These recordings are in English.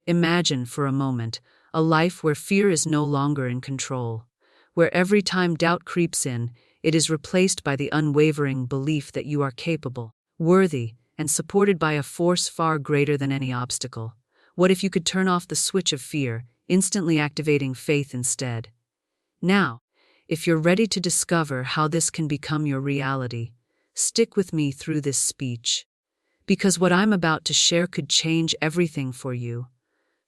Imagine for a moment a life where fear is no longer in control, where every time doubt creeps in, it is replaced by the unwavering belief that you are capable, worthy, and supported by a force far greater than any obstacle. What if you could turn off the switch of fear, instantly activating faith instead? Now, if you're ready to discover how this can become your reality, stick with me through this speech, because what I'm about to share could change everything for you,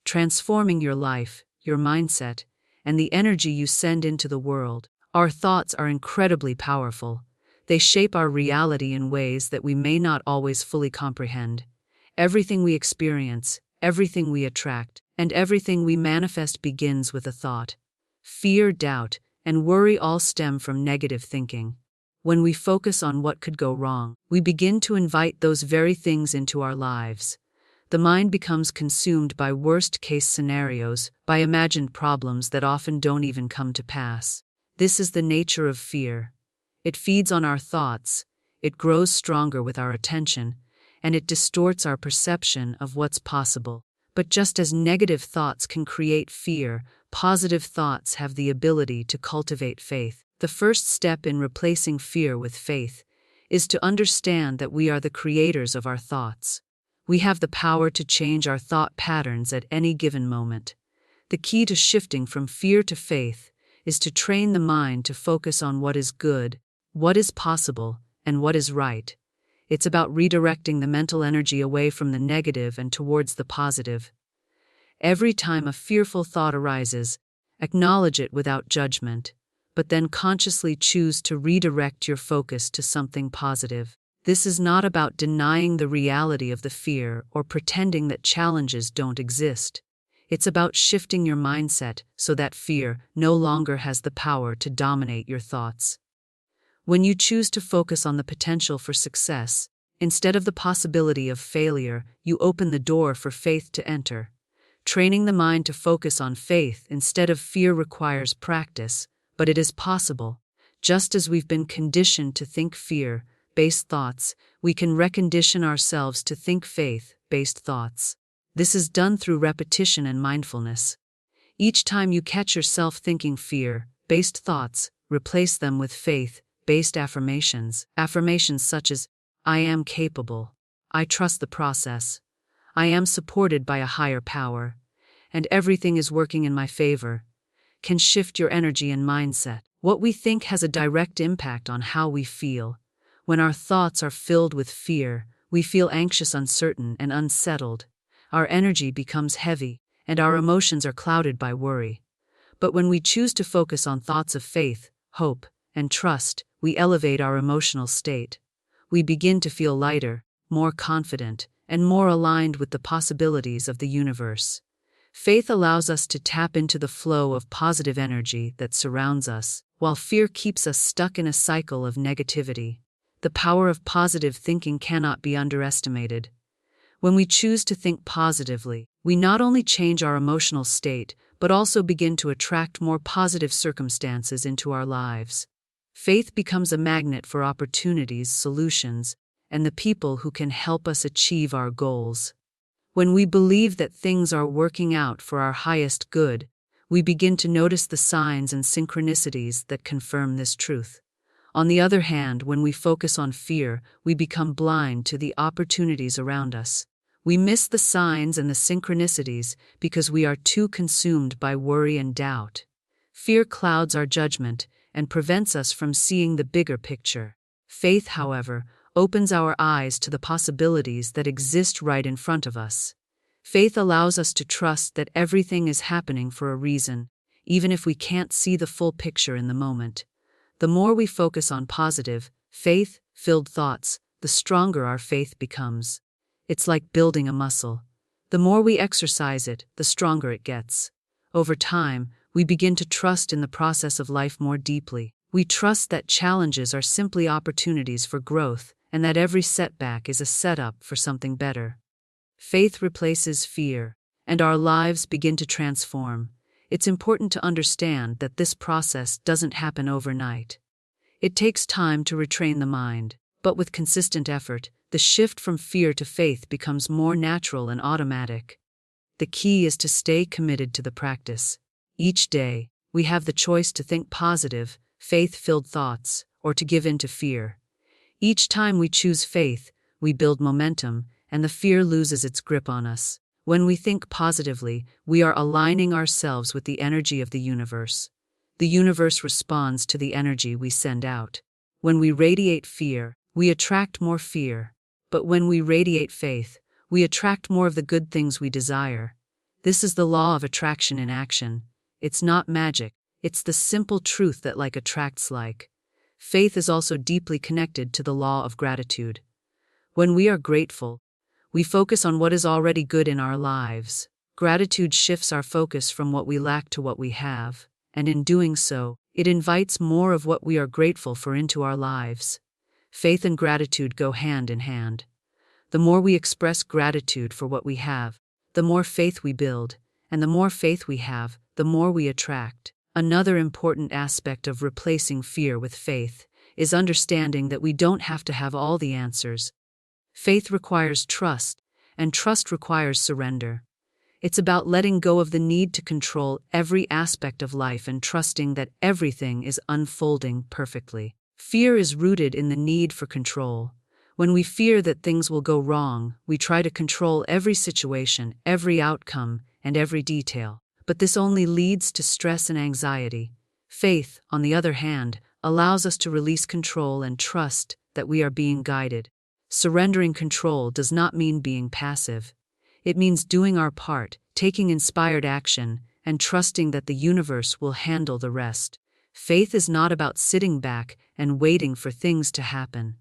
transforming your life, your mindset, and the energy you send into the world. Our thoughts are incredibly powerful. They shape our reality in ways that we may not always fully comprehend. Everything we experience, everything we attract, and everything we manifest begins with a thought. Fear, doubt, and worry all stem from negative thinking. When we focus on what could go wrong, we begin to invite those very things into our lives. The mind becomes consumed by worst-case scenarios, by imagined problems that often don't even come to pass. This is the nature of fear. It feeds on our thoughts, it grows stronger with our attention, and it distorts our perception of what's possible. But just as negative thoughts can create fear, positive thoughts have the ability to cultivate faith. The first step in replacing fear with faith is to understand that we are the creators of our thoughts. We have the power to change our thought patterns at any given moment. The key to shifting from fear to faith is to train the mind to focus on what is good, what is possible, and what is right. It's about redirecting the mental energy away from the negative and towards the positive. Every time a fearful thought arises, acknowledge it without judgment, but then consciously choose to redirect your focus to something positive. This is not about denying the reality of the fear or pretending that challenges don't exist. It's about shifting your mindset so that fear no longer has the power to dominate your thoughts. When you choose to focus on the potential for success, instead of the possibility of failure, you open the door for faith to enter. Training the mind to focus on faith instead of fear requires practice, but it is possible. Just as we've been conditioned to think fear-based thoughts, we can recondition ourselves to think faith-based thoughts. This is done through repetition and mindfulness. Each time you catch yourself thinking fear-based thoughts, replace them with faith-based affirmations. Affirmations such as, I am capable, I trust the process, I am supported by a higher power, and everything is working in my favor, can shift your energy and mindset. What we think has a direct impact on how we feel. When our thoughts are filled with fear, we feel anxious, uncertain, and unsettled. Our energy becomes heavy, and our emotions are clouded by worry. But when we choose to focus on thoughts of faith, hope, and trust, we elevate our emotional state. We begin to feel lighter, more confident, and more aligned with the possibilities of the universe. Faith allows us to tap into the flow of positive energy that surrounds us, while fear keeps us stuck in a cycle of negativity. The power of positive thinking cannot be underestimated. When we choose to think positively, we not only change our emotional state, but also begin to attract more positive circumstances into our lives. Faith becomes a magnet for opportunities, solutions, and the people who can help us achieve our goals. When we believe that things are working out for our highest good, we begin to notice the signs and synchronicities that confirm this truth. On the other hand, when we focus on fear, we become blind to the opportunities around us. We miss the signs and the synchronicities because we are too consumed by worry and doubt. Fear clouds our judgment and prevents us from seeing the bigger picture. Faith, however, opens our eyes to the possibilities that exist right in front of us. Faith allows us to trust that everything is happening for a reason, even if we can't see the full picture in the moment. The more we focus on positive, faith-filled thoughts, the stronger our faith becomes. It's like building a muscle. The more we exercise it, the stronger it gets. Over time, we begin to trust in the process of life more deeply. We trust that challenges are simply opportunities for growth, and that every setback is a setup for something better. Faith replaces fear, and our lives begin to transform. It's important to understand that this process doesn't happen overnight. It takes time to retrain the mind, but with consistent effort, the shift from fear to faith becomes more natural and automatic. The key is to stay committed to the practice. Each day, we have the choice to think positive, faith-filled thoughts, or to give in to fear. Each time we choose faith, we build momentum, and the fear loses its grip on us. When we think positively, we are aligning ourselves with the energy of the universe. The universe responds to the energy we send out. When we radiate fear, we attract more fear. But when we radiate faith, we attract more of the good things we desire. This is the law of attraction in action. It's not magic, it's the simple truth that like attracts like. Faith is also deeply connected to the law of gratitude. When we are grateful, we focus on what is already good in our lives. Gratitude shifts our focus from what we lack to what we have, and in doing so, it invites more of what we are grateful for into our lives. Faith and gratitude go hand in hand. The more we express gratitude for what we have, the more faith we build, and the more faith we have, the more we attract. Another important aspect of replacing fear with faith is understanding that we don't have to have all the answers. Faith requires trust, and trust requires surrender. It's about letting go of the need to control every aspect of life and trusting that everything is unfolding perfectly. Fear is rooted in the need for control. When we fear that things will go wrong, we try to control every situation, every outcome, and every detail. But this only leads to stress and anxiety. Faith, on the other hand, allows us to release control and trust that we are being guided. Surrendering control does not mean being passive. It means doing our part, taking inspired action, and trusting that the universe will handle the rest. Faith is not about sitting back and waiting for things to happen.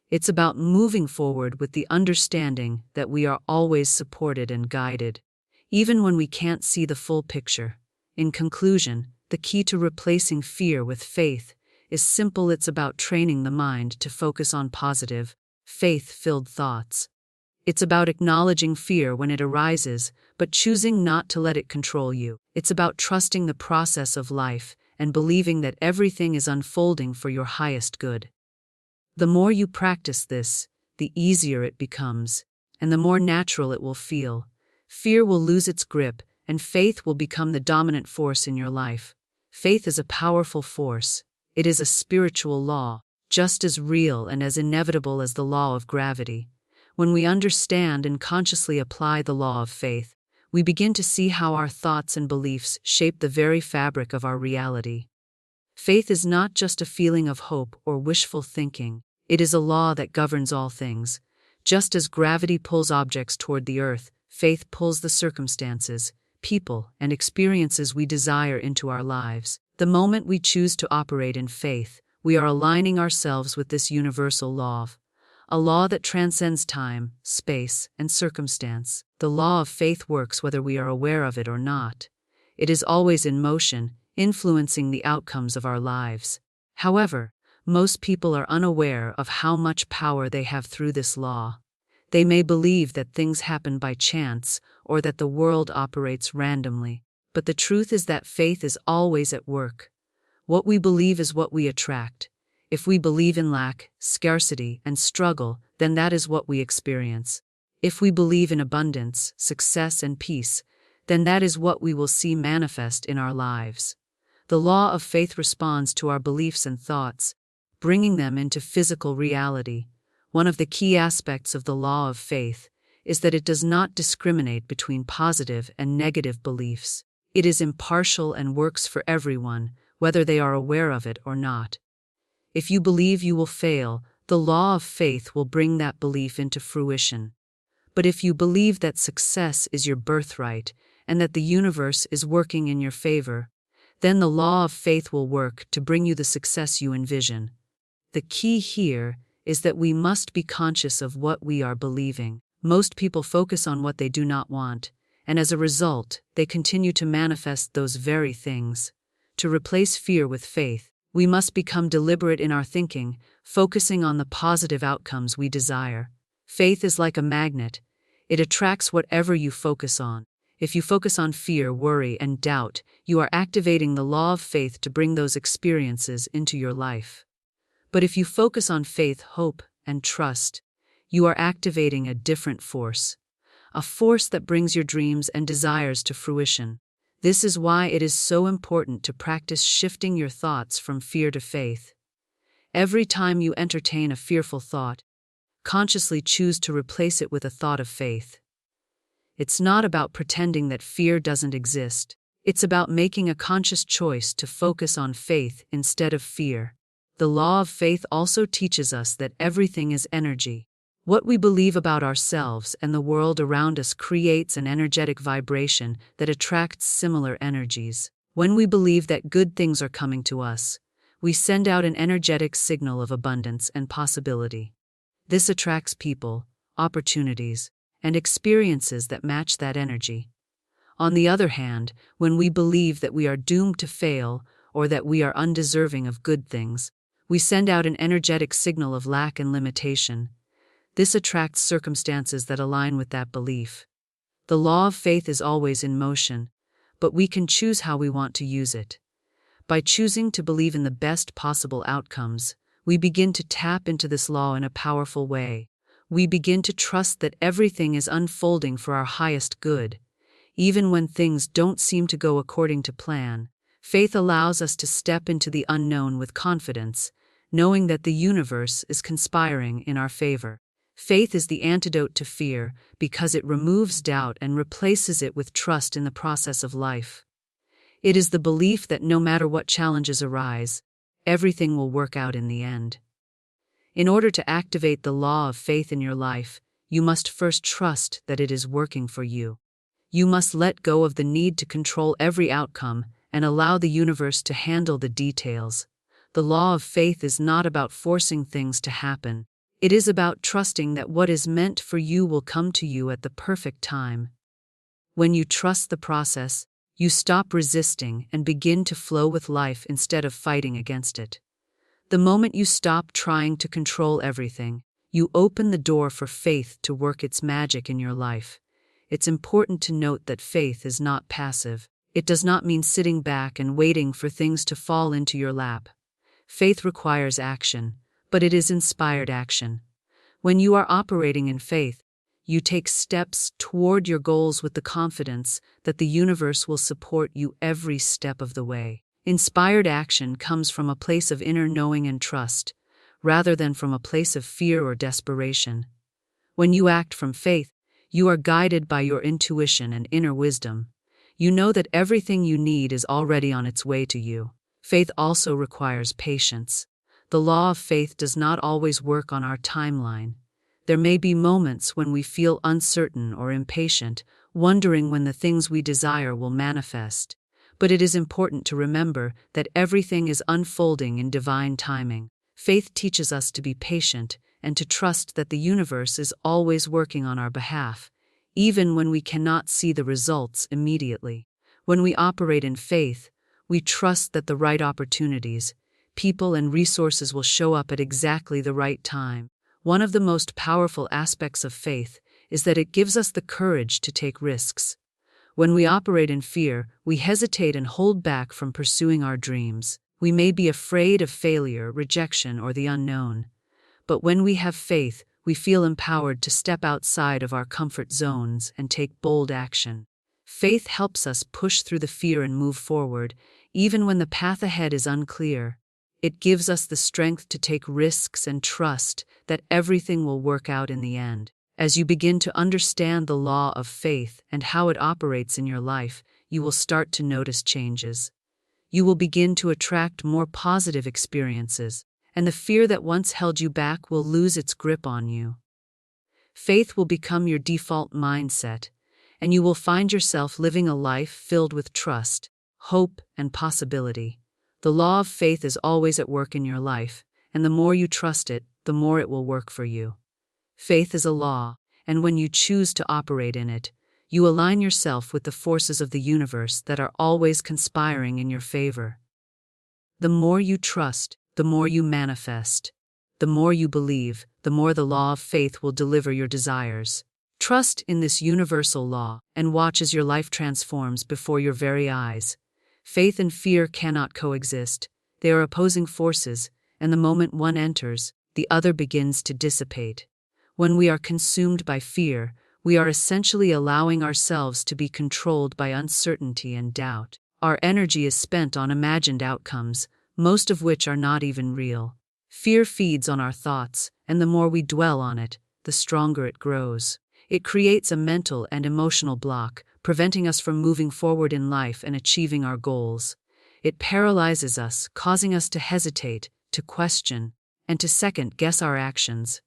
It's about moving forward with the understanding that we are always supported and guided, even when we can't see the full picture. In conclusion, the key to replacing fear with faith is simple. It's about training the mind to focus on positive, faith-filled thoughts. It's about acknowledging fear when it arises, but choosing not to let it control you. It's about trusting the process of life and believing that everything is unfolding for your highest good. The more you practice this, the easier it becomes, and the more natural it will feel. Fear will lose its grip, and faith will become the dominant force in your life. Faith is a powerful force. It is a spiritual law, just as real and as inevitable as the law of gravity. When we understand and consciously apply the law of faith, we begin to see how our thoughts and beliefs shape the very fabric of our reality. Faith is not just a feeling of hope or wishful thinking. It is a law that governs all things. Just as gravity pulls objects toward the earth, faith pulls the circumstances, people, and experiences we desire into our lives. The moment we choose to operate in faith, we are aligning ourselves with this universal law, a law that transcends time, space, and circumstance. The law of faith works whether we are aware of it or not. It is always in motion, influencing the outcomes of our lives. However, most people are unaware of how much power they have through this law. They may believe that things happen by chance or that the world operates randomly, but the truth is that faith is always at work. What we believe is what we attract. If we believe in lack, scarcity, and struggle, then that is what we experience. If we believe in abundance, success, and peace, then that is what we will see manifest in our lives. The law of faith responds to our beliefs and thoughts, bringing them into physical reality. One of the key aspects of the law of faith is that it does not discriminate between positive and negative beliefs. It is impartial and works for everyone, whether they are aware of it or not. If you believe you will fail, the law of faith will bring that belief into fruition. But if you believe that success is your birthright and that the universe is working in your favor, then the law of faith will work to bring you the success you envision. The key here is that we must be conscious of what we are believing. Most people focus on what they do not want, and as a result, they continue to manifest those very things. To replace fear with faith, we must become deliberate in our thinking, focusing on the positive outcomes we desire. Faith is like a magnet. It attracts whatever you focus on. If you focus on fear, worry, and doubt, you are activating the law of faith to bring those experiences into your life. But if you focus on faith, hope, and trust, you are activating a different force, a force that brings your dreams and desires to fruition. This is why it is so important to practice shifting your thoughts from fear to faith. Every time you entertain a fearful thought, consciously choose to replace it with a thought of faith. It's not about pretending that fear doesn't exist. It's about making a conscious choice to focus on faith instead of fear. The law of faith also teaches us that everything is energy. What we believe about ourselves and the world around us creates an energetic vibration that attracts similar energies. When we believe that good things are coming to us, we send out an energetic signal of abundance and possibility. This attracts people, opportunities, and experiences that match that energy. On the other hand, when we believe that we are doomed to fail or that we are undeserving of good things, we send out an energetic signal of lack and limitation. This attracts circumstances that align with that belief. The law of faith is always in motion, but we can choose how we want to use it. By choosing to believe in the best possible outcomes, we begin to tap into this law in a powerful way. We begin to trust that everything is unfolding for our highest good. Even when things don't seem to go according to plan, faith allows us to step into the unknown with confidence, knowing that the universe is conspiring in our favor. Faith is the antidote to fear because it removes doubt and replaces it with trust in the process of life. It is the belief that no matter what challenges arise, everything will work out in the end. In order to activate the law of faith in your life, you must first trust that it is working for you. You must let go of the need to control every outcome and allow the universe to handle the details. The law of faith is not about forcing things to happen. It is about trusting that what is meant for you will come to you at the perfect time. When you trust the process, you stop resisting and begin to flow with life instead of fighting against it. The moment you stop trying to control everything, you open the door for faith to work its magic in your life. It's important to note that faith is not passive. It does not mean sitting back and waiting for things to fall into your lap. Faith requires action, but it is inspired action. When you are operating in faith, you take steps toward your goals with the confidence that the universe will support you every step of the way. Inspired action comes from a place of inner knowing and trust, rather than from a place of fear or desperation. When you act from faith, you are guided by your intuition and inner wisdom. You know that everything you need is already on its way to you. Faith also requires patience. The law of faith does not always work on our timeline. There may be moments when we feel uncertain or impatient, wondering when the things we desire will manifest. But it is important to remember that everything is unfolding in divine timing. Faith teaches us to be patient and to trust that the universe is always working on our behalf, even when we cannot see the results immediately. When we operate in faith, we trust that the right opportunities, people, and resources will show up at exactly the right time. One of the most powerful aspects of faith is that it gives us the courage to take risks. When we operate in fear, we hesitate and hold back from pursuing our dreams. We may be afraid of failure, rejection, or the unknown. But when we have faith, we feel empowered to step outside of our comfort zones and take bold action. Faith helps us push through the fear and move forward, even when the path ahead is unclear. It gives us the strength to take risks and trust that everything will work out in the end. As you begin to understand the law of faith and how it operates in your life, you will start to notice changes. You will begin to attract more positive experiences, and the fear that once held you back will lose its grip on you. Faith will become your default mindset, and you will find yourself living a life filled with trust, hope, and possibility. The law of faith is always at work in your life, and the more you trust it, the more it will work for you. Faith is a law, and when you choose to operate in it, you align yourself with the forces of the universe that are always conspiring in your favor. The more you trust, the more you manifest. The more you believe, the more the law of faith will deliver your desires. Trust in this universal law and watch as your life transforms before your very eyes. Faith and fear cannot coexist. They are opposing forces, and the moment one enters, the other begins to dissipate. When we are consumed by fear, we are essentially allowing ourselves to be controlled by uncertainty and doubt. Our energy is spent on imagined outcomes, most of which are not even real. Fear feeds on our thoughts, and the more we dwell on it, the stronger it grows. It creates a mental and emotional block, preventing us from moving forward in life and achieving our goals. It paralyzes us, causing us to hesitate, to question, and to second-guess our actions.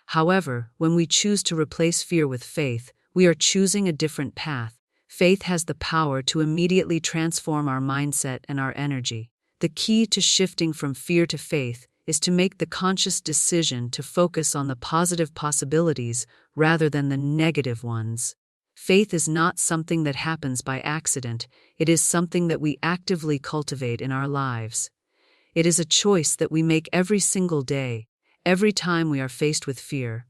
However, when we choose to replace fear with faith, we are choosing a different path. Faith has the power to immediately transform our mindset and our energy. The key to shifting from fear to faith is to make the conscious decision to focus on the positive possibilities rather than the negative ones. Faith is not something that happens by accident, it is something that we actively cultivate in our lives. It is a choice that we make every single day, every time we are faced with fear.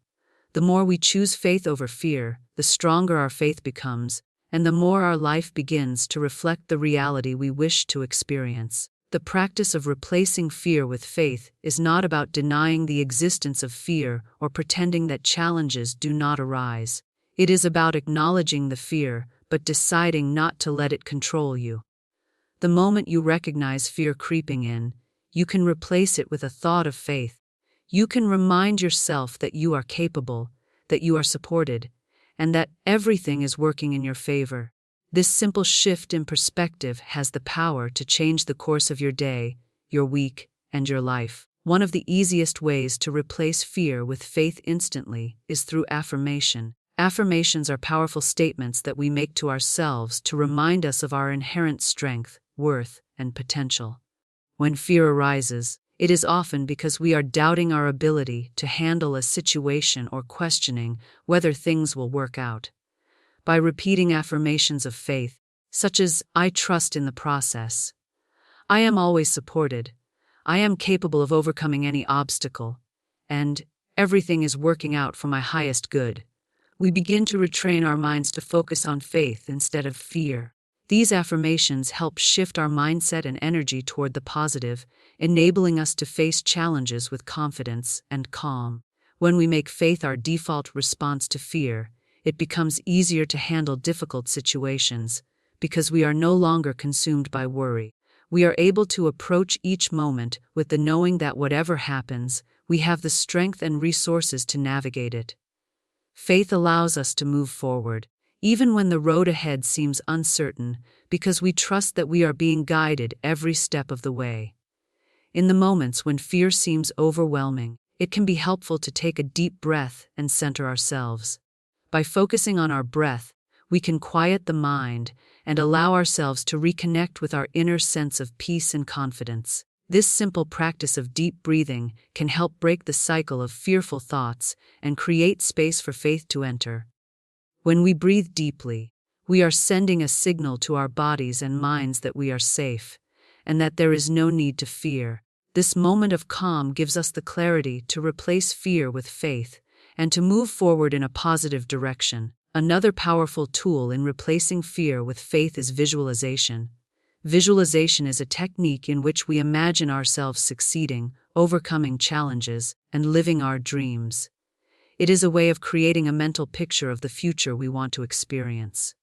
The more we choose faith over fear, the stronger our faith becomes, and the more our life begins to reflect the reality we wish to experience. The practice of replacing fear with faith is not about denying the existence of fear or pretending that challenges do not arise. It is about acknowledging the fear, but deciding not to let it control you. The moment you recognize fear creeping in, you can replace it with a thought of faith. You can remind yourself that you are capable, that you are supported, and that everything is working in your favor. This simple shift in perspective has the power to change the course of your day, your week, and your life. One of the easiest ways to replace fear with faith instantly is through affirmation. Affirmations are powerful statements that we make to ourselves to remind us of our inherent strength, worth, and potential. When fear arises, it is often because we are doubting our ability to handle a situation or questioning whether things will work out. By repeating affirmations of faith, such as, "I trust in the process," "I am always supported," "I am capable of overcoming any obstacle," and "everything is working out for my highest good," we begin to retrain our minds to focus on faith instead of fear. These affirmations help shift our mindset and energy toward the positive, enabling us to face challenges with confidence and calm. When we make faith our default response to fear, it becomes easier to handle difficult situations because we are no longer consumed by worry. We are able to approach each moment with the knowing that whatever happens, we have the strength and resources to navigate it. Faith allows us to move forward, even when the road ahead seems uncertain, because we trust that we are being guided every step of the way. In the moments when fear seems overwhelming, it can be helpful to take a deep breath and center ourselves. By focusing on our breath, we can quiet the mind and allow ourselves to reconnect with our inner sense of peace and confidence. This simple practice of deep breathing can help break the cycle of fearful thoughts and create space for faith to enter. When we breathe deeply, we are sending a signal to our bodies and minds that we are safe, and that there is no need to fear. This moment of calm gives us the clarity to replace fear with faith and to move forward in a positive direction. Another powerful tool in replacing fear with faith is visualization. Visualization is a technique in which we imagine ourselves succeeding, overcoming challenges, and living our dreams. It is a way of creating a mental picture of the future we want to experience.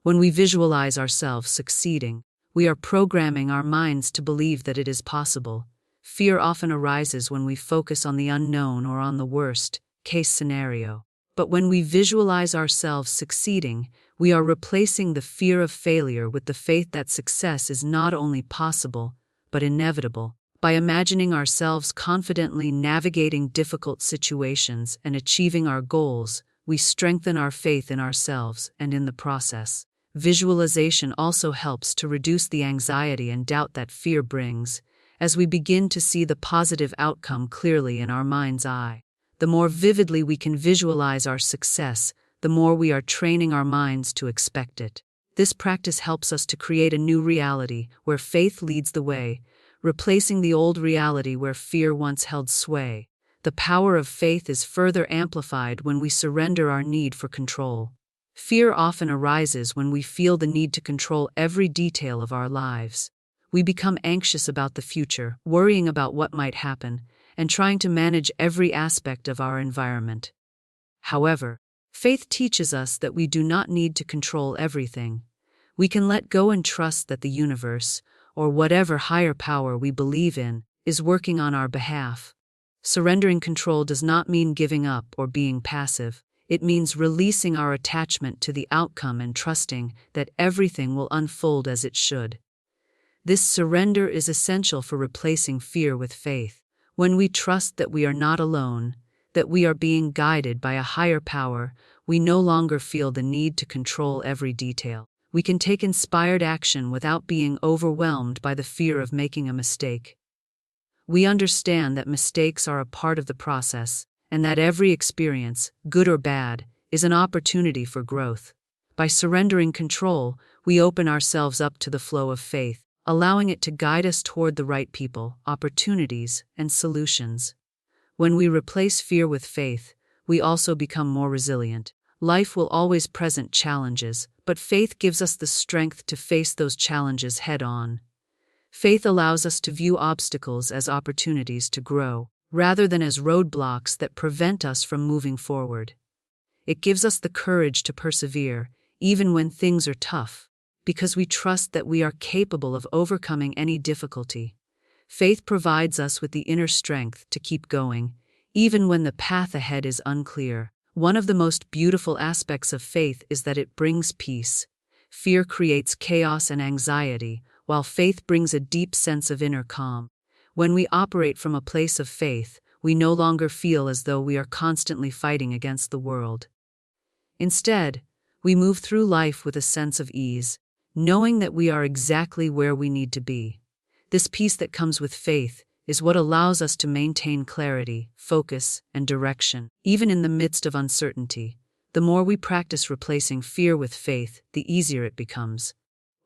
When we visualize ourselves succeeding, we are programming our minds to believe that it is possible. Fear often arises when we focus on the unknown or on the worst-case scenario. But when we visualize ourselves succeeding, we are replacing the fear of failure with the faith that success is not only possible, but inevitable. By imagining ourselves confidently navigating difficult situations and achieving our goals, we strengthen our faith in ourselves and in the process. Visualization also helps to reduce the anxiety and doubt that fear brings, as we begin to see the positive outcome clearly in our mind's eye. The more vividly we can visualize our success, the more we are training our minds to expect it. This practice helps us to create a new reality where faith leads the way, replacing the old reality where fear once held sway. The power of faith is further amplified when we surrender our need for control. Fear often arises when we feel the need to control every detail of our lives. We become anxious about the future, worrying about what might happen, and trying to manage every aspect of our environment. However, Faith teaches us that we do not need to control everything. We can let go and trust that the universe, or whatever higher power we believe in, is working on our behalf. Surrendering control does not mean giving up or being passive. It means releasing our attachment to the outcome and trusting that everything will unfold as it should. This surrender is essential for replacing fear with faith. When we trust that we are not alone, that we are being guided by a higher power, we no longer feel the need to control every detail. We can take inspired action without being overwhelmed by the fear of making a mistake. We understand that mistakes are a part of the process, and that every experience, good or bad, is an opportunity for growth. By surrendering control, we open ourselves up to the flow of faith, allowing it to guide us toward the right people, opportunities, and solutions. When we replace fear with faith, we also become more resilient. Life will always present challenges, but faith gives us the strength to face those challenges head-on. Faith allows us to view obstacles as opportunities to grow, rather than as roadblocks that prevent us from moving forward. It gives us the courage to persevere, even when things are tough, because we trust that we are capable of overcoming any difficulty. Faith provides us with the inner strength to keep going, even when the path ahead is unclear. One of the most beautiful aspects of faith is that it brings peace. Fear creates chaos and anxiety, while faith brings a deep sense of inner calm. When we operate from a place of faith, we no longer feel as though we are constantly fighting against the world. Instead, we move through life with a sense of ease, knowing that we are exactly where we need to be. This peace that comes with faith is what allows us to maintain clarity, focus, and direction. Even in the midst of uncertainty, the more we practice replacing fear with faith, the easier it becomes.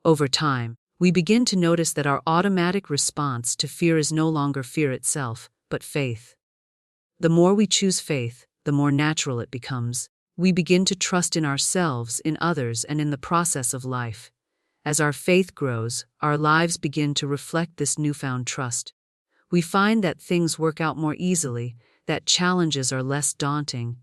Over time, we begin to notice that our automatic response to fear is no longer fear itself, but faith. The more we choose faith, the more natural it becomes. We begin to trust in ourselves, in others, and in the process of life. As our faith grows, our lives begin to reflect this newfound trust. We find that things work out more easily, that challenges are less daunting,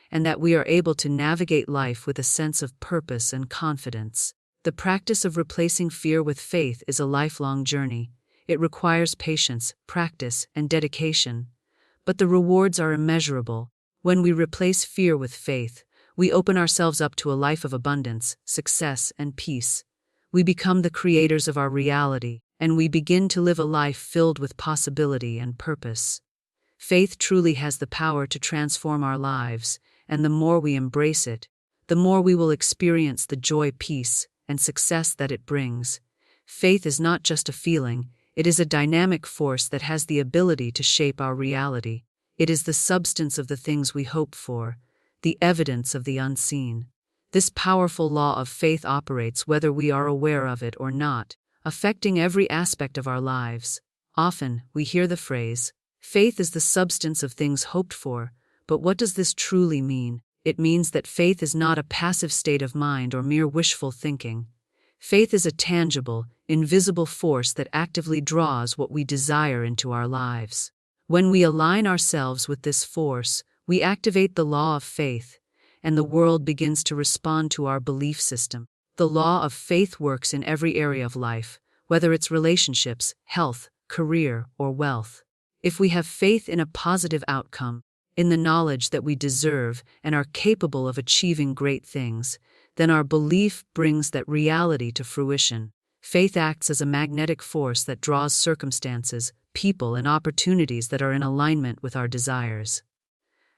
and that we are able to navigate life with a sense of purpose and confidence. The practice of replacing fear with faith is a lifelong journey. It requires patience, practice, and dedication. But the rewards are immeasurable. When we replace fear with faith, we open ourselves up to a life of abundance, success, and peace. We become the creators of our reality, and we begin to live a life filled with possibility and purpose. Faith truly has the power to transform our lives, and the more we embrace it, the more we will experience the joy, peace, and success that it brings. Faith is not just a feeling, it is a dynamic force that has the ability to shape our reality. It is the substance of the things we hope for, the evidence of the unseen. This powerful law of faith operates whether we are aware of it or not, affecting every aspect of our lives. Often, we hear the phrase, faith is the substance of things hoped for, but what does this truly mean? It means that faith is not a passive state of mind or mere wishful thinking. Faith is a tangible, invisible force that actively draws what we desire into our lives. When we align ourselves with this force, we activate the law of faith, and the world begins to respond to our belief system. The law of faith works in every area of life, whether it's relationships, health, career, or wealth. If we have faith in a positive outcome, in the knowledge that we deserve and are capable of achieving great things, then our belief brings that reality to fruition. Faith acts as a magnetic force that draws circumstances, people, and opportunities that are in alignment with our desires.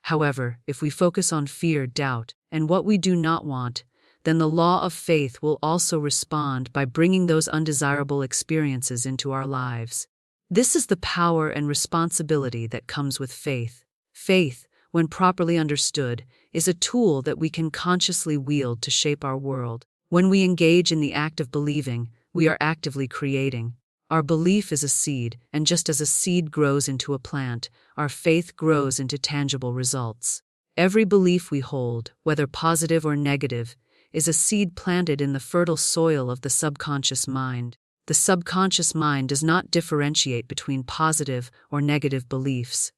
However, if we focus on fear, doubt, and what we do not want, then the law of faith will also respond by bringing those undesirable experiences into our lives. This is the power and responsibility that comes with faith. Faith, when properly understood, is a tool that we can consciously wield to shape our world. When we engage in the act of believing, we are actively creating. Our belief is a seed, and just as a seed grows into a plant, our faith grows into tangible results. Every belief we hold, whether positive or negative, is a seed planted in the fertile soil of the subconscious mind. The subconscious mind does not differentiate between positive or negative beliefs.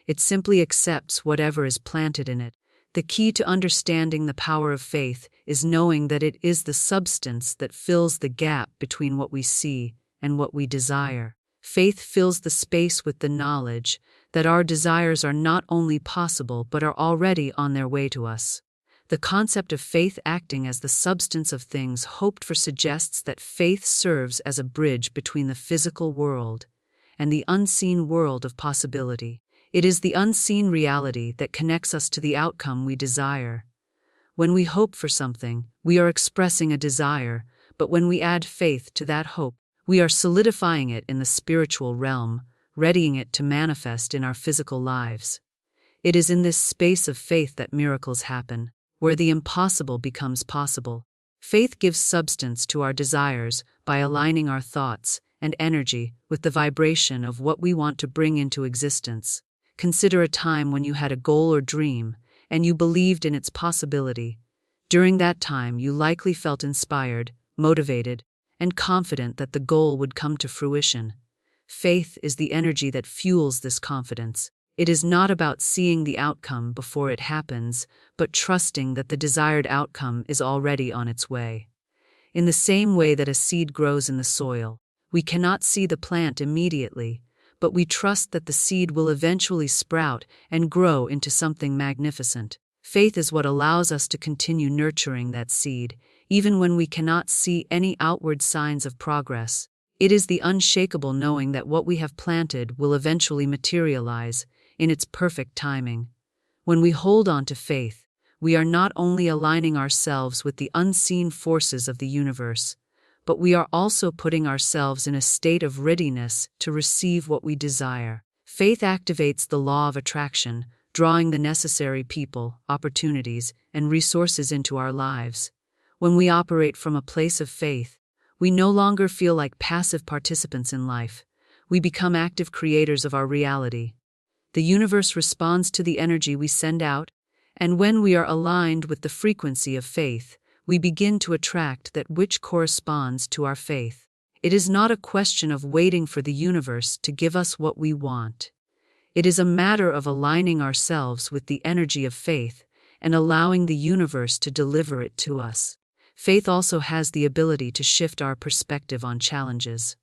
It simply accepts whatever is planted in it. The key to understanding the power of faith is knowing that it is the substance that fills the gap between what we see and what we desire. Faith fills the space with the knowledge that our desires are not only possible but are already on their way to us. The concept of faith acting as the substance of things hoped for suggests that faith serves as a bridge between the physical world and the unseen world of possibility. It is the unseen reality that connects us to the outcome we desire. When we hope for something, we are expressing a desire, but when we add faith to that hope, we are solidifying it in the spiritual realm, readying it to manifest in our physical lives. It is in this space of faith that miracles happen, where the impossible becomes possible. Faith gives substance to our desires by aligning our thoughts and energy with the vibration of what we want to bring into existence. Consider a time when you had a goal or dream, and you believed in its possibility. During that time, you likely felt inspired, motivated, and confident that the goal would come to fruition. Faith is the energy that fuels this confidence. It is not about seeing the outcome before it happens, but trusting that the desired outcome is already on its way. In the same way that a seed grows in the soil, we cannot see the plant immediately, but we trust that the seed will eventually sprout and grow into something magnificent. Faith is what allows us to continue nurturing that seed, even when we cannot see any outward signs of progress. It is the unshakable knowing that what we have planted will eventually materialize in its perfect timing. When we hold on to faith, we are not only aligning ourselves with the unseen forces of the universe, but we are also putting ourselves in a state of readiness to receive what we desire. Faith activates the law of attraction, drawing the necessary people, opportunities, and resources into our lives. When we operate from a place of faith, we no longer feel like passive participants in life. We become active creators of our reality. The universe responds to the energy we send out, and when we are aligned with the frequency of faith, we begin to attract that which corresponds to our faith. It is not a question of waiting for the universe to give us what we want. It is a matter of aligning ourselves with the energy of faith and allowing the universe to deliver it to us. Faith also has the ability to shift our perspective on challenges.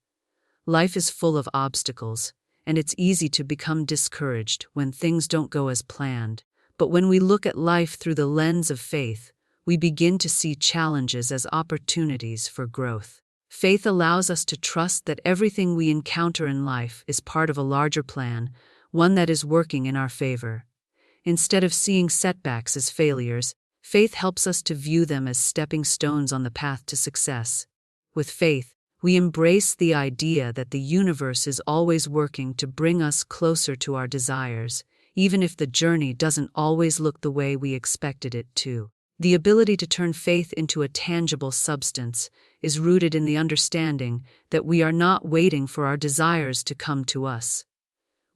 Life is full of obstacles, and it's easy to become discouraged when things don't go as planned. But when we look at life through the lens of faith, we begin to see challenges as opportunities for growth. Faith allows us to trust that everything we encounter in life is part of a larger plan, one that is working in our favor. Instead of seeing setbacks as failures, faith helps us to view them as stepping stones on the path to success. With faith, we embrace the idea that the universe is always working to bring us closer to our desires, even if the journey doesn't always look the way we expected it to. The ability to turn faith into a tangible substance is rooted in the understanding that we are not waiting for our desires to come to us.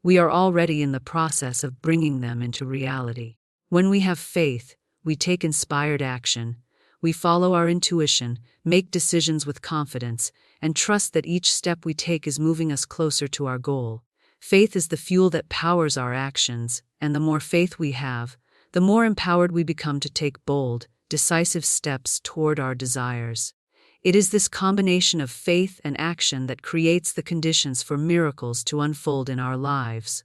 We are already in the process of bringing them into reality. When we have faith, we take inspired action, we follow our intuition, make decisions with confidence, and trust that each step we take is moving us closer to our goal. Faith is the fuel that powers our actions, and the more faith we have, the more empowered we become to take bold, decisive steps toward our desires. It is this combination of faith and action that creates the conditions for miracles to unfold in our lives.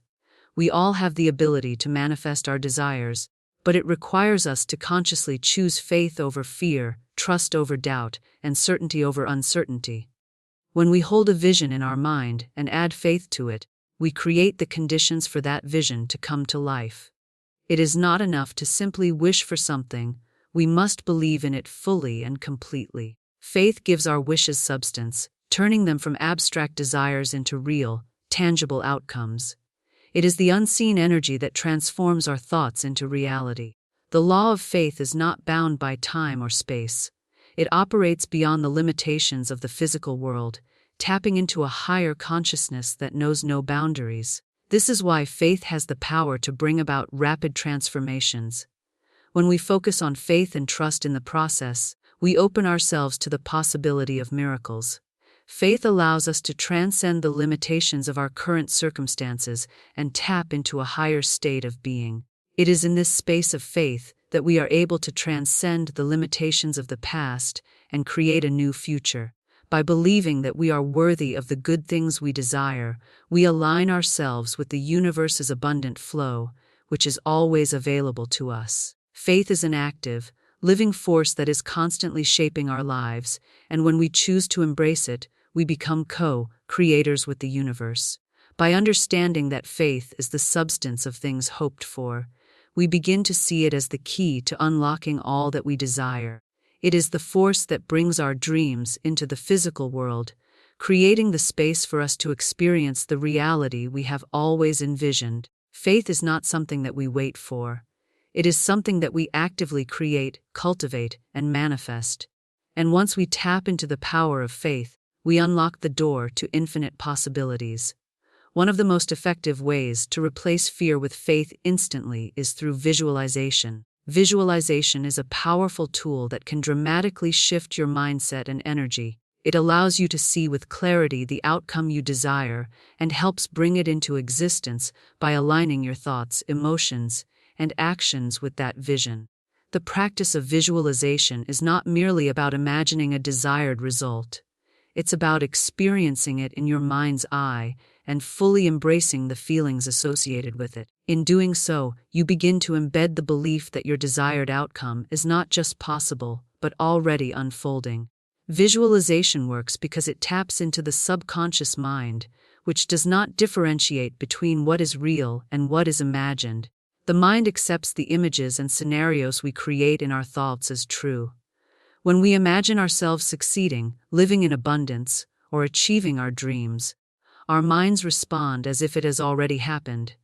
We all have the ability to manifest our desires, but it requires us to consciously choose faith over fear, trust over doubt, and certainty over uncertainty. When we hold a vision in our mind and add faith to it, we create the conditions for that vision to come to life. It is not enough to simply wish for something, we must believe in it fully and completely. Faith gives our wishes substance, turning them from abstract desires into real, tangible outcomes. It is the unseen energy that transforms our thoughts into reality. The law of faith is not bound by time or space. It operates beyond the limitations of the physical world, tapping into a higher consciousness that knows no boundaries. This is why faith has the power to bring about rapid transformations. When we focus on faith and trust in the process, we open ourselves to the possibility of miracles. Faith allows us to transcend the limitations of our current circumstances and tap into a higher state of being. It is in this space of faith that we are able to transcend the limitations of the past and create a new future. By believing that we are worthy of the good things we desire, we align ourselves with the universe's abundant flow, which is always available to us. Faith is an active, living force that is constantly shaping our lives, and when we choose to embrace it, we become co-creators with the universe. By understanding that faith is the substance of things hoped for, we begin to see it as the key to unlocking all that we desire. It is the force that brings our dreams into the physical world, creating the space for us to experience the reality we have always envisioned. Faith is not something that we wait for. It is something that we actively create, cultivate, and manifest. And once we tap into the power of faith, we unlock the door to infinite possibilities. One of the most effective ways to replace fear with faith instantly is through visualization. Visualization is a powerful tool that can dramatically shift your mindset and energy. It allows you to see with clarity the outcome you desire and helps bring it into existence by aligning your thoughts, emotions, and actions with that vision. The practice of visualization is not merely about imagining a desired result. It's about experiencing it in your mind's eye and fully embracing the feelings associated with it. In doing so, you begin to embed the belief that your desired outcome is not just possible, but already unfolding. Visualization works because it taps into the subconscious mind, which does not differentiate between what is real and what is imagined. The mind accepts the images and scenarios we create in our thoughts as true. When we imagine ourselves succeeding, living in abundance, or achieving our dreams, our minds respond as if it has already happened.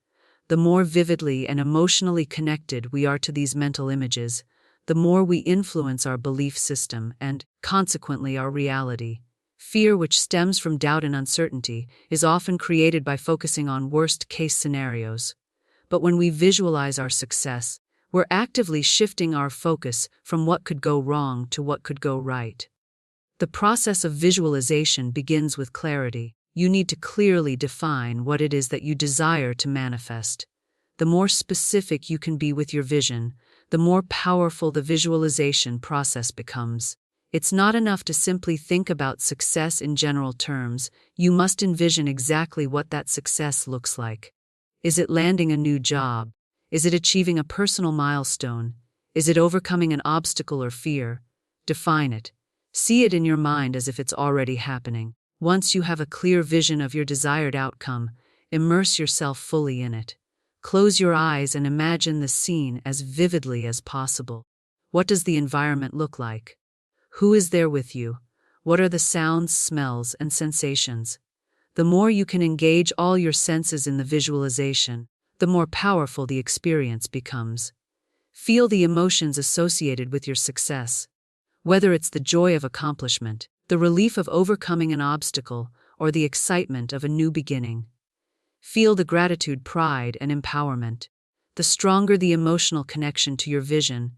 The more vividly and emotionally connected we are to these mental images, the more we influence our belief system and, consequently, our reality. Fear, which stems from doubt and uncertainty, is often created by focusing on worst-case scenarios. But when we visualize our success, we're actively shifting our focus from what could go wrong to what could go right. The process of visualization begins with clarity. You need to clearly define what it is that you desire to manifest. The more specific you can be with your vision, the more powerful the visualization process becomes. It's not enough to simply think about success in general terms. You must envision exactly what that success looks like. Is it landing a new job? Is it achieving a personal milestone? Is it overcoming an obstacle or fear? Define it. See it in your mind as if it's already happening. Once you have a clear vision of your desired outcome, immerse yourself fully in it. Close your eyes and imagine the scene as vividly as possible. What does the environment look like? Who is there with you? What are the sounds, smells, and sensations? The more you can engage all your senses in the visualization, the more powerful the experience becomes. Feel the emotions associated with your success. Whether it's the joy of accomplishment, the relief of overcoming an obstacle, or the excitement of a new beginning. Feel the gratitude, pride, and empowerment. The stronger the emotional connection to your vision,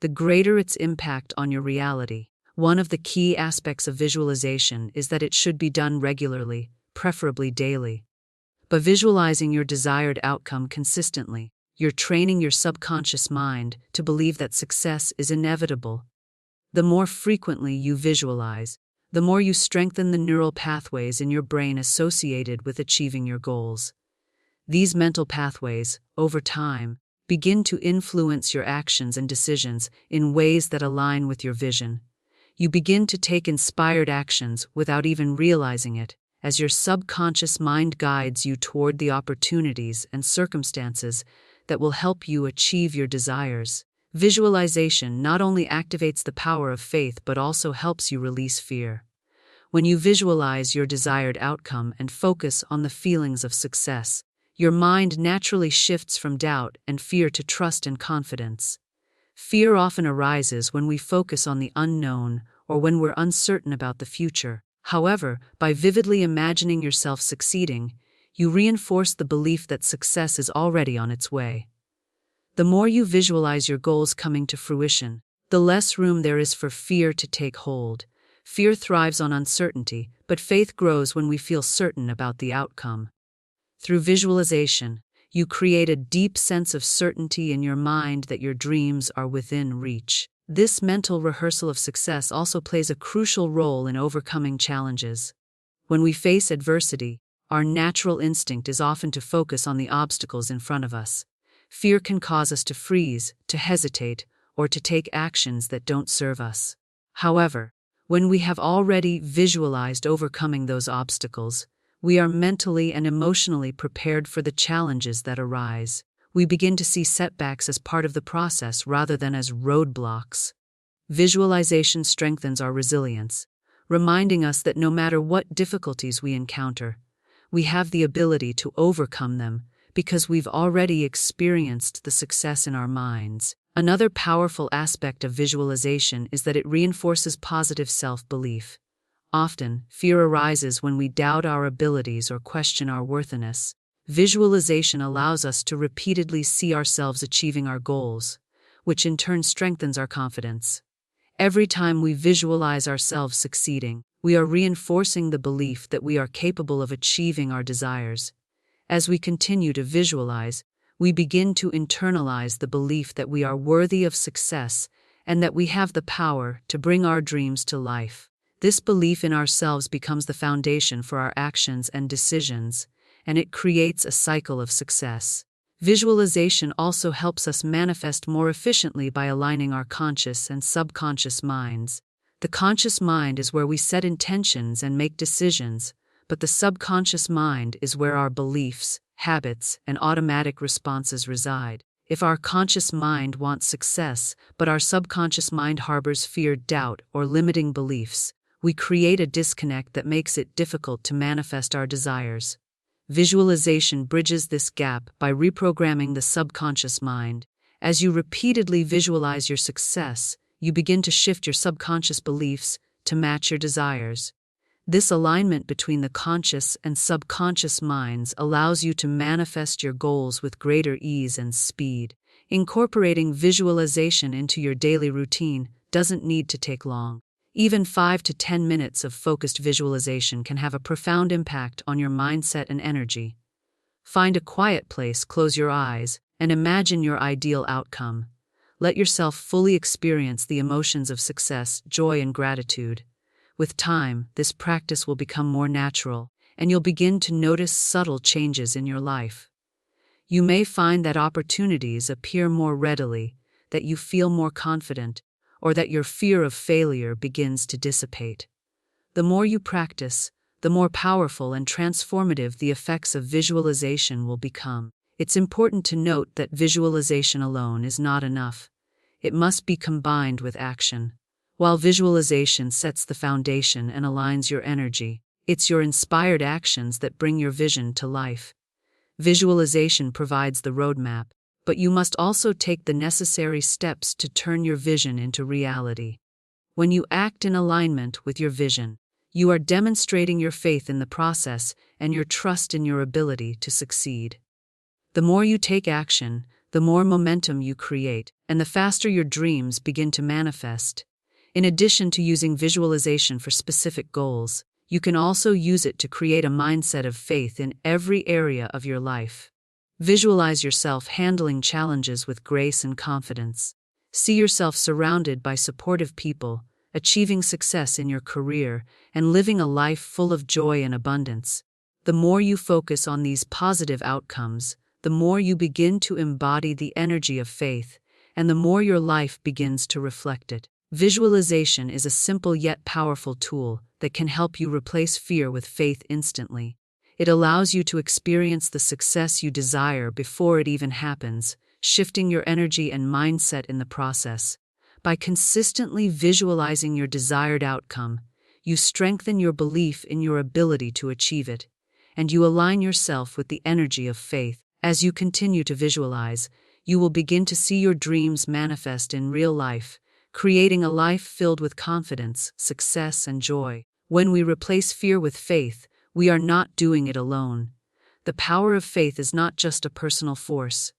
the greater its impact on your reality. One of the key aspects of visualization is that it should be done regularly, preferably daily. By visualizing your desired outcome consistently, you're training your subconscious mind to believe that success is inevitable. The more frequently you visualize, the more you strengthen the neural pathways in your brain associated with achieving your goals. These mental pathways, over time, begin to influence your actions and decisions in ways that align with your vision. You begin to take inspired actions without even realizing it, as your subconscious mind guides you toward the opportunities and circumstances that will help you achieve your desires. Visualization not only activates the power of faith but also helps you release fear. When you visualize your desired outcome and focus on the feelings of success, your mind naturally shifts from doubt and fear to trust and confidence. Fear often arises when we focus on the unknown or when we're uncertain about the future. However, by vividly imagining yourself succeeding, you reinforce the belief that success is already on its way. The more you visualize your goals coming to fruition, the less room there is for fear to take hold. Fear thrives on uncertainty, but faith grows when we feel certain about the outcome. Through visualization, You create a deep sense of certainty in your mind that your dreams are within reach. This mental rehearsal of success also plays a crucial role in overcoming challenges. When we face adversity, our natural instinct is often to focus on the obstacles in front of us. Fear can cause us to freeze, to hesitate, or to take actions that don't serve us. However, when we have already visualized overcoming those obstacles, we are mentally and emotionally prepared for the challenges that arise. We begin to see setbacks as part of the process rather than as roadblocks. Visualization strengthens our resilience, reminding us that no matter what difficulties we encounter, we have the ability to overcome them because we've already experienced the success in our minds. Another powerful aspect of visualization is that it reinforces positive self-belief. Often, fear arises when we doubt our abilities or question our worthiness. Visualization allows us to repeatedly see ourselves achieving our goals, which in turn strengthens our confidence. Every time we visualize ourselves succeeding, we are reinforcing the belief that we are capable of achieving our desires. As we continue to visualize, we begin to internalize the belief that we are worthy of success and that we have the power to bring our dreams to life. This belief in ourselves becomes the foundation for our actions and decisions, and it creates a cycle of success. Visualization also helps us manifest more efficiently by aligning our conscious and subconscious minds. The conscious mind is where we set intentions and make decisions, but the subconscious mind is where our beliefs, habits, and automatic responses reside. If our conscious mind wants success, but our subconscious mind harbors fear, doubt, or limiting beliefs, we create a disconnect that makes it difficult to manifest our desires. Visualization bridges this gap by reprogramming the subconscious mind. As you repeatedly visualize your success, you begin to shift your subconscious beliefs to match your desires. This alignment between the conscious and subconscious minds allows you to manifest your goals with greater ease and speed. Incorporating visualization into your daily routine doesn't need to take long. Even 5 to 10 minutes of focused visualization can have a profound impact on your mindset and energy. Find a quiet place, close your eyes, and imagine your ideal outcome. Let yourself fully experience the emotions of success, joy, and gratitude. With time, this practice will become more natural, and you'll begin to notice subtle changes in your life. You may find that opportunities appear more readily, that you feel more confident, or that your fear of failure begins to dissipate. The more you practice, the more powerful and transformative the effects of visualization will become. It's important to note that visualization alone is not enough. It must be combined with action. While visualization sets the foundation and aligns your energy, it's your inspired actions that bring your vision to life. Visualization provides the roadmap, but you must also take the necessary steps to turn your vision into reality. When you act in alignment with your vision, you are demonstrating your faith in the process and your trust in your ability to succeed. The more you take action, the more momentum you create, and the faster your dreams begin to manifest. In addition to using visualization for specific goals, you can also use it to create a mindset of faith in every area of your life. Visualize yourself handling challenges with grace and confidence. See yourself surrounded by supportive people, achieving success in your career, and living a life full of joy and abundance. The more you focus on these positive outcomes, the more you begin to embody the energy of faith, and the more your life begins to reflect it. Visualization is a simple yet powerful tool that can help you replace fear with faith instantly. It allows you to experience the success you desire before it even happens, shifting your energy and mindset in the process. By consistently visualizing your desired outcome, you strengthen your belief in your ability to achieve it, and you align yourself with the energy of faith. As you continue to visualize, you will begin to see your dreams manifest in real life, creating a life filled with confidence, success, and joy. When we replace fear with faith, we are not doing it alone. The power of faith is not just a personal force.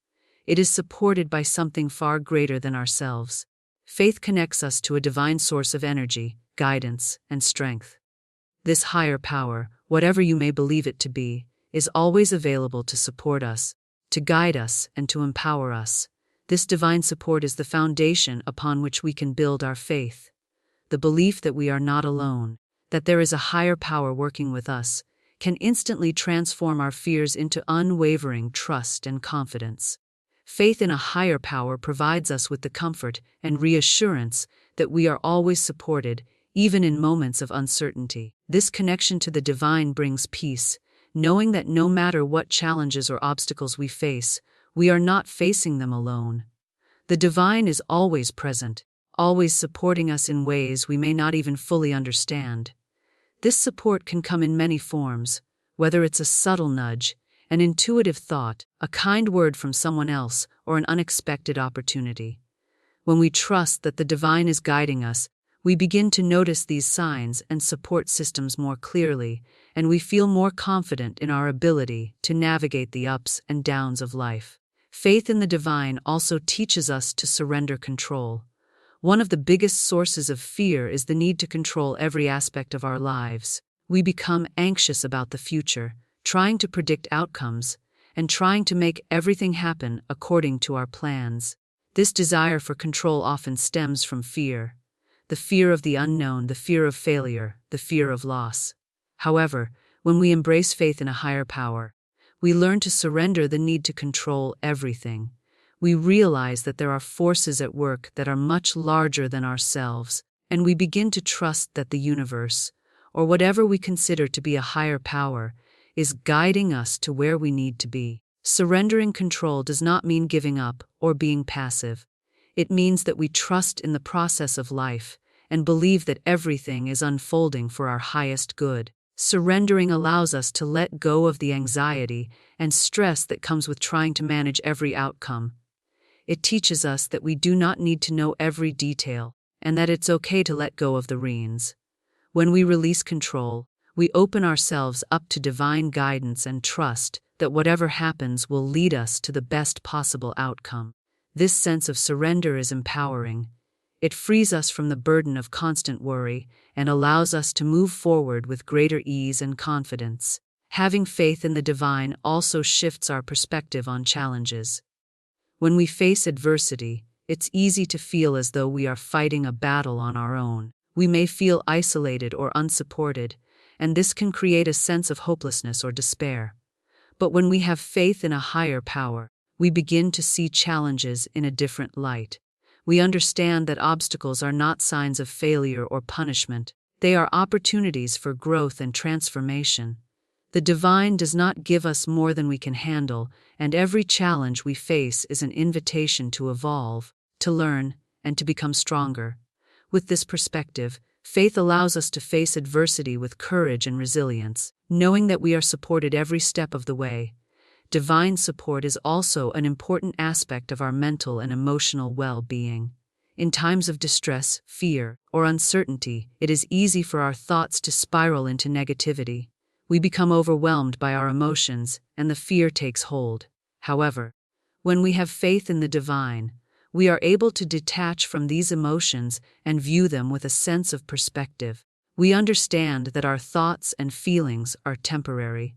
It is supported by something far greater than ourselves. Faith connects us to a divine source of energy, guidance, and strength. This higher power, whatever you may believe it to be, is always available to support us. to guide us and to empower us. This divine support is the foundation upon which we can build our faith. The belief that we are not alone, that there is a higher power working with us, can instantly transform our fears into unwavering trust and confidence. Faith in a higher power provides us with the comfort and reassurance that we are always supported, even in moments of uncertainty. This connection to the divine brings peace, knowing that no matter what challenges or obstacles we face, we are not facing them alone. The divine is always present, always supporting us in ways we may not even fully understand. This support can come in many forms, whether it's a subtle nudge, an intuitive thought, a kind word from someone else, or an unexpected opportunity. When we trust that the divine is guiding us, we begin to notice these signs and support systems more clearly, and we feel more confident in our ability to navigate the ups and downs of life. Faith in the divine also teaches us to surrender control. One of the biggest sources of fear is the need to control every aspect of our lives. We become anxious about the future, trying to predict outcomes, and trying to make everything happen according to our plans. This desire for control often stems from fear. The fear of the unknown, the fear of failure, the fear of loss. However, when we embrace faith in a higher power, we learn to surrender the need to control everything. We realize that there are forces at work that are much larger than ourselves, and we begin to trust that the universe, or whatever we consider to be a higher power, is guiding us to where we need to be. Surrendering control does not mean giving up or being passive. It means that we trust in the process of life and believe that everything is unfolding for our highest good. Surrendering allows us to let go of the anxiety and stress that comes with trying to manage every outcome. It teaches us that we do not need to know every detail and that it's okay to let go of the reins. When we release control, we open ourselves up to divine guidance and trust that whatever happens will lead us to the best possible outcome. This sense of surrender is empowering. It frees us from the burden of constant worry and allows us to move forward with greater ease and confidence. Having faith in the divine also shifts our perspective on challenges. When we face adversity, it's easy to feel as though we are fighting a battle on our own. We may feel isolated or unsupported, and this can create a sense of hopelessness or despair. But when we have faith in a higher power, we begin to see challenges in a different light. We understand that obstacles are not signs of failure or punishment. They are opportunities for growth and transformation. The divine does not give us more than we can handle, and every challenge we face is an invitation to evolve, to learn, and to become stronger. With this perspective, faith allows us to face adversity with courage and resilience, knowing that we are supported every step of the way. Divine support is also an important aspect of our mental and emotional well-being. In times of distress, fear, or uncertainty, it is easy for our thoughts to spiral into negativity. We become overwhelmed by our emotions, and the fear takes hold. However, when we have faith in the divine, we are able to detach from these emotions and view them with a sense of perspective. We understand that our thoughts and feelings are temporary,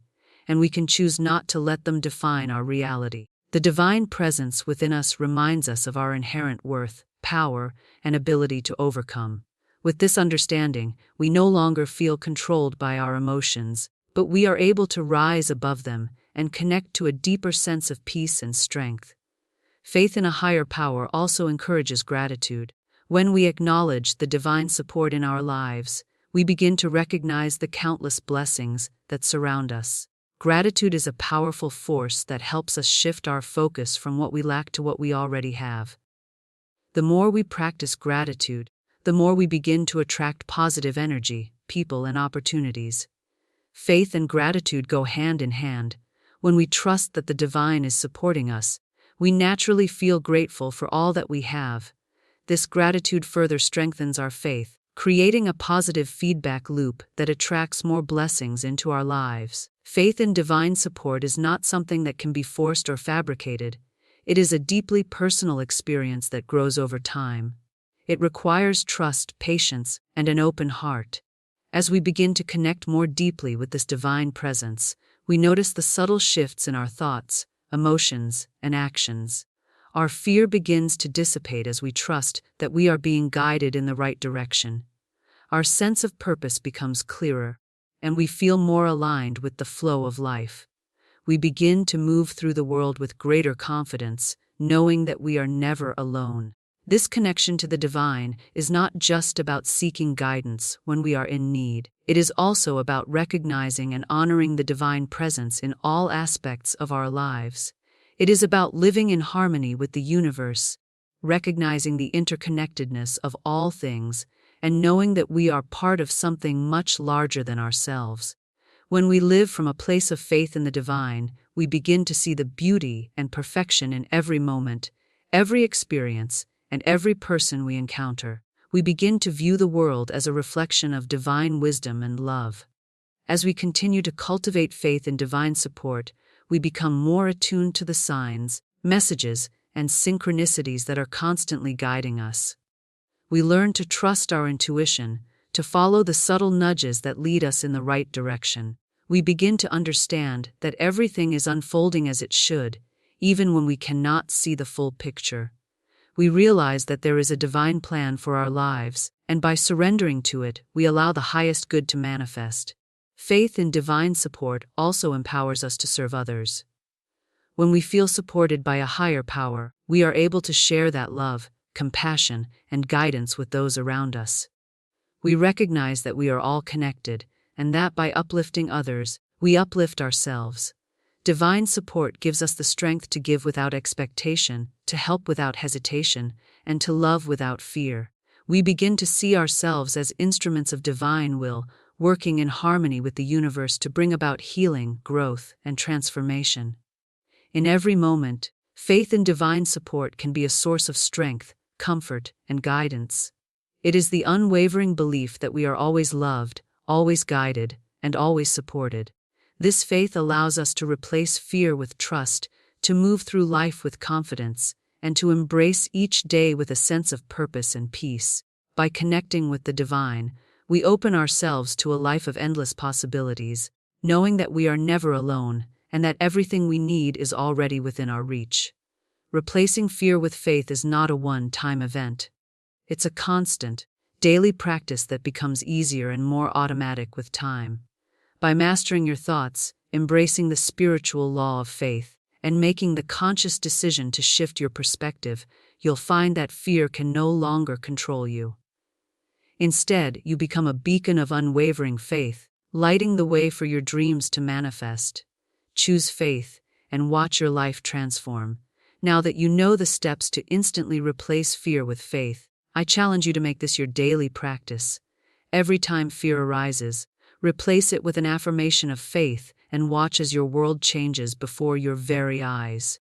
and we can choose not to let them define our reality. The divine presence within us reminds us of our inherent worth, power, and ability to overcome. With this understanding, we no longer feel controlled by our emotions, but we are able to rise above them and connect to a deeper sense of peace and strength. Faith in a higher power also encourages gratitude. When we acknowledge the divine support in our lives, we begin to recognize the countless blessings that surround us. Gratitude is a powerful force that helps us shift our focus from what we lack to what we already have. The more we practice gratitude, the more we begin to attract positive energy, people, and opportunities. Faith and gratitude go hand in hand. When we trust that the divine is supporting us, we naturally feel grateful for all that we have. This gratitude further strengthens our faith, creating a positive feedback loop that attracts more blessings into our lives. Faith in divine support is not something that can be forced or fabricated. It is a deeply personal experience that grows over time. It requires trust, patience, and an open heart. As we begin to connect more deeply with this divine presence, we notice the subtle shifts in our thoughts, emotions, and actions. Our fear begins to dissipate as we trust that we are being guided in the right direction. Our sense of purpose becomes clearer, and we feel more aligned with the flow of life. We begin to move through the world with greater confidence, knowing that we are never alone. This connection to the divine is not just about seeking guidance when we are in need. It is also about recognizing and honoring the divine presence in all aspects of our lives. It is about living in harmony with the universe, recognizing the interconnectedness of all things, and knowing that we are part of something much larger than ourselves. When we live from a place of faith in the divine, we begin to see the beauty and perfection in every moment, every experience, and every person we encounter. We begin to view the world as a reflection of divine wisdom and love. As we continue to cultivate faith in divine support, we become more attuned to the signs, messages, and synchronicities that are constantly guiding us. We learn to trust our intuition, to follow the subtle nudges that lead us in the right direction. We begin to understand that everything is unfolding as it should, even when we cannot see the full picture. We realize that there is a divine plan for our lives, and by surrendering to it, we allow the highest good to manifest. Faith in divine support also empowers us to serve others. When we feel supported by a higher power, we are able to share that love, compassion, and guidance with those around us. We recognize that we are all connected, and that by uplifting others, we uplift ourselves. Divine support gives us the strength to give without expectation, to help without hesitation, and to love without fear. We begin to see ourselves as instruments of divine will, working in harmony with the universe to bring about healing, growth, and transformation. In every moment, faith in divine support can be a source of strength, comfort, and guidance. It is the unwavering belief that we are always loved, always guided, and always supported. This faith allows us to replace fear with trust, to move through life with confidence, and to embrace each day with a sense of purpose and peace. By connecting with the divine, we open ourselves to a life of endless possibilities, knowing that we are never alone and that everything we need is already within our reach. Replacing fear with faith is not a one-time event. It's a constant, daily practice that becomes easier and more automatic with time. By mastering your thoughts, embracing the spiritual law of faith, and making the conscious decision to shift your perspective, you'll find that fear can no longer control you. Instead, you become a beacon of unwavering faith, lighting the way for your dreams to manifest. Choose faith and watch your life transform. Now that you know the steps to instantly replace fear with faith, I challenge you to make this your daily practice. Every time fear arises, replace it with an affirmation of faith and watch as your world changes before your very eyes.